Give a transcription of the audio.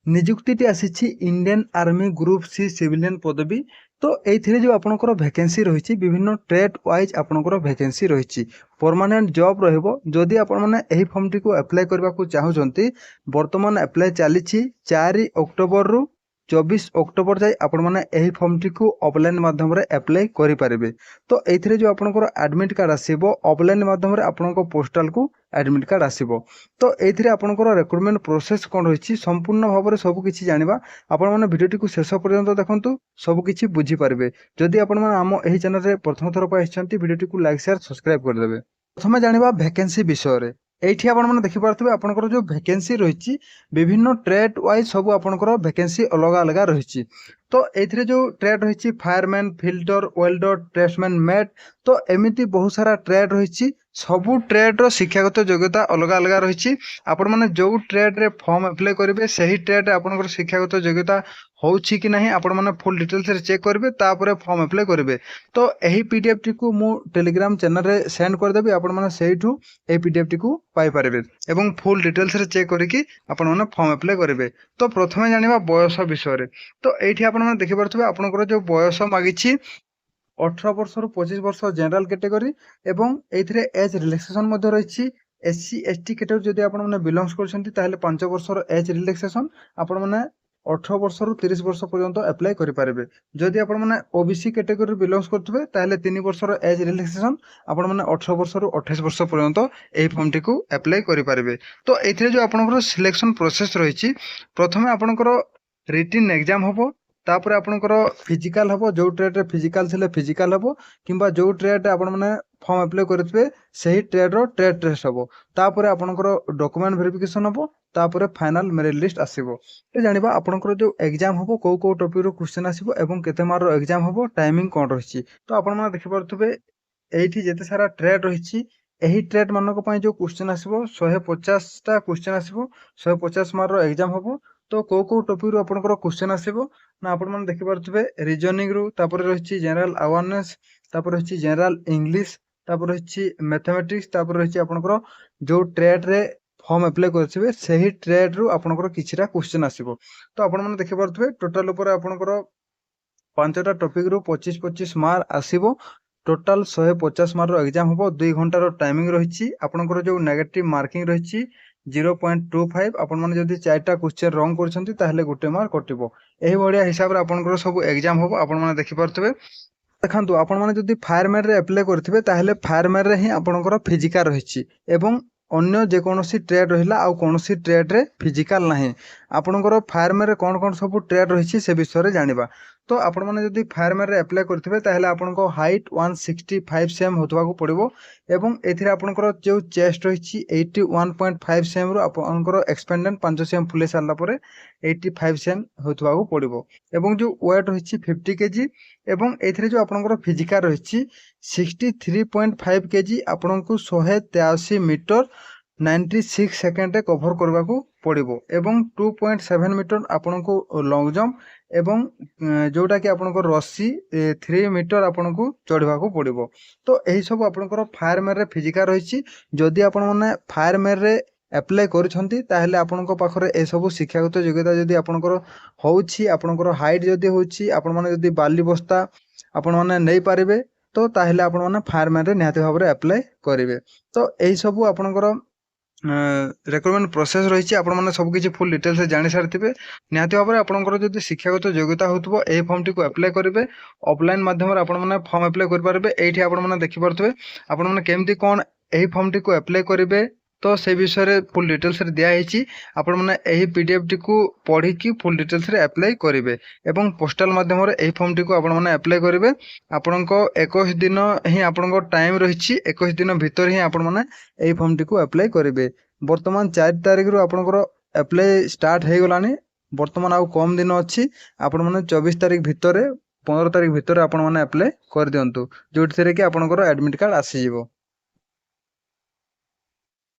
निजुक्ति आसी Indian army group C civilian पदवी। तो ये जो आपंकर वैकेंसी रही विभिन्न ट्रेड वाइज आपंकर वैकेंसी रही परमानेंट जॉब रही आपने फॉर्म टी अप्लाई करने को चाहते बर्तमान अप्लाई चली 4 अक्टोबर रु 24 अक्टोबर जाए आपण मैंने फॉर्म टी ऑफलाइन माध्यम अप्लाई करेंगे। तो ये जो आपंकर एडमिट कार्ड आसो ऑफलाइन माध्यम आपण पोस्टाल को एडमिट कार्ड आसो। तो ये आपंकर रिक्रुटमेंट प्रोसेस कौन रही संपूर्ण भाव में सबकि जाना आपण मैंने भिडियो टी शेष पर्यंत देखूँ सबकि बुझीपारे। जदि आपण आम चैनल प्रथम थर पर video T like share subscribe करदे। प्रथम जाना वैकेंसी विषय में ये आपने देखिपे आपंकर जो वैकेंसी रही विभिन्न ट्रेड वाइज सब आपंकर वैकेंसी अलग अलग रही। तो ये जो ट्रेड रही fireman fielder welder tradesman met तो एमती बहुत सारा ट्रेड रही सबू ट्रेड्र शिक्षागत योग्यता अलग अलग रही। आपण मैंने जो ट्रेड्रे फॉर्म अप्लाई करेंगे से ही ट्रेड आपंकर शिक्षागत योग्यता होउछि कि नहीं आपण मैंने फुल डिटेल्स चेक करेंगे तापर फॉर्म अप्लाई करेंगे। तो यही पीडीएफ टी को मु टेलीग्राम चैनल रे सेंड करदेवी आपण मैंने सेठू ए पीडीएफ टी को पाई पारे एवं फुल डिटेल्स रे चेक करके आपण मैंने फॉर्म अप्लाई करेंगे। तो प्रथमे जानिबा बयस विषय रे। तो एठी आपण मैंने देखि पारथबे आपनकर जो बयस मागिछि 18 वर्ष रु 25 वर्ष जनरल कैटेगरी एवं एथिरे एज रिलैक्सेशन मध्ये रहिछि। एससी एसटी कैटेगरी जदि आपण माने बिलोंग्स करछन्ती ताहेले 5 वर्ष रो एज रिलैक्सेशन आपण माने 18 वर्ष रु 30 वर्ष पर्यंत अप्लाई करि पारबे। जदि आपण माने ओबीसी कैटेगरी बिलोंग्स करथबे ताहेले 3 वर्ष रो एज रिलैक्सेशन आपण माने 18 वर्ष रु 28 वर्ष पर्यंत एही फॉर्म टी को अप्लाई करि पारबे। तो एथिरे जो आपनकर सिलेक्शन प्रोसेस रहिछि प्रथमे आपनकर रिटन एग्जाम होबो तापर आपनकर फिजिकल हबो जो ट्रेड रे फिजिकल थिले फिजिकल हबो किंबा जो ट्रेड आपण माने फॉर्म अप्लाई करथबे सही ट्रेड रो ट्रेड टेस्ट हबो तापर आपनकर डॉक्यूमेंट वेरिफिकेशन हबो तापर फाइनल मेरिट लिस्ट आसीबो। तो जानिबा आपनकर जो एग्जाम हबो को टॉपिक रो क्वेश्चन आसीबो एवं केते मार रो एग्जाम हबो टाइमिंग कोन रहिछि। तो आपण माने देखि परथबे एठी जेते सारा ट्रेड रहिछि एही ट्रेड मानक पई जो क्वेश्चन आसीबो 150 टा क्वेश्चन आसीबो 150 मार रो एग्जाम हबो। तो को टॉपिक रो आपनकर क्वेश्चन आसीबो ना आपण माने देखि परथबे रीजनिंग रू तापर रहिछि जनरल अवेयरनेस तापर रहिछि जनरल इंग्लिश तापर रहिछि मैथमेटिक्स तापर रहिछि आपनकर जो ट्रेड रे फॉर्म अप्लाई करथिबे सही ट्रेड रू आपनकर किछिरा क्वेश्चन आसीबो। तो आपण माने देखि परथबे टोटल ऊपर आपनकर 5टा टॉपिक रू 25 25 मार्क आसीबो। टोटल 150 मार्क रो एग्जाम हबो 2 घंटा रो टाइमिंग रहिछि। आपनकर जो नेगेटिव मार्किंग रहिछि 0.25 आपण माने जदि 4टा क्वेश्चन रॉन्ग करछन्ती ताहले गुटे मार्क कटिबो। एही बढ़िया हिसाब रे आपनकर सब एग्जाम होबो आपण माने देखि परथबे। देखंतु आपण माने जदि फायरमैन रे अप्लाई करथिबे ताहले फायरमैन रे ही आपनकर फिजिकल रहिछि एवं अन्य जे कोनोसी ट्रेड रहिला आ कोनोसी ट्रेड रे फिजिकल नाही। आपनकर फायरमैन रे कोन सब ट्रेड रहिछि से विषय रे जानिबा। तो आपण माने जदि फायरमैन रे अप्लाई करथिबे ताहले आपनको हाइट 165 सेम होतबा को पड़िबो एवं एथिरे आपनकर जो चेस्ट रहिछि 81.5 सेम रो आपनकर एक्सपेंडेंट 5 सेम फुले सारला परे 85 सेम होतबा को पड़िबो एवं जो वेट रहिछि 50 केजी एवं एथिरे जो आपनकर फिजिकल रहिछि 63.5 केजी आपनको 183 मीटर 96 सेकेंड रे कवर करबा को पड़िबो एवं 2.7 मीटर आपनको लॉन्ग जंप एवं जोटा कि आपनको रस्सी 3 मीटर आपनको चढ़वा को पड़िबो। तो एही सब आपनकर फायरमैन रे फिजिकल रहिछि। जदि आपण माने फायरमैन रे अप्लाई करछन्ती ताहेले आपनको पाखरे ए सब शिक्षागत योग्यता जदि आपनकर होउछि आपनकर हाइट जदि होउछि आपण माने जदि बाली बस्ता आपण माने नै पारिबे तो ताहेले आपण माने फायरमैन रे निहाती भाव रे अप्लाई करिवे। तो एही सब आपनकर रिक्रुटमेंट प्रोसेस रही आपण मैंने सबकि फुल डिटेल्स जानी सारी निहाती भाव में आपंकर जब शिक्षागत योग्यता हो फॉर्म टी अप्लाई करेंगे ऑफलाइन माध्यम फॉर्म अप्लाई करेंगे। ये आपने देखिपे आपने केमती कौन यही फॉर्म टी अप्लाई करेंगे तो से विषय फुल डिटेल्स दिखाई आपण मैंने पीडीएफ टी को पढ़ी की फुल डिटेल्स अप्लाई करेंगे एवं पोस्टाल माध्यम फॉर्म टी को आपण मैंने अप्लाई करेंगे। आपण 21 दिन ही आपण टाइम रही 21 दिन भितर ही आपण मैंने फॉर्म टी को अप्लाई करेंगे। वर्तमान 4 तारिख रु आपणकर अप्लाई स्टार्ट हो गलानी वर्तमान आउ कम दिन अच्छी आपण मैंने 24 तारिख भितर 15 तारिख भितर आपण मैंने अप्लाई कर दिंतु जो कि आपणकर एडमिट कार्ड आसीजिवो।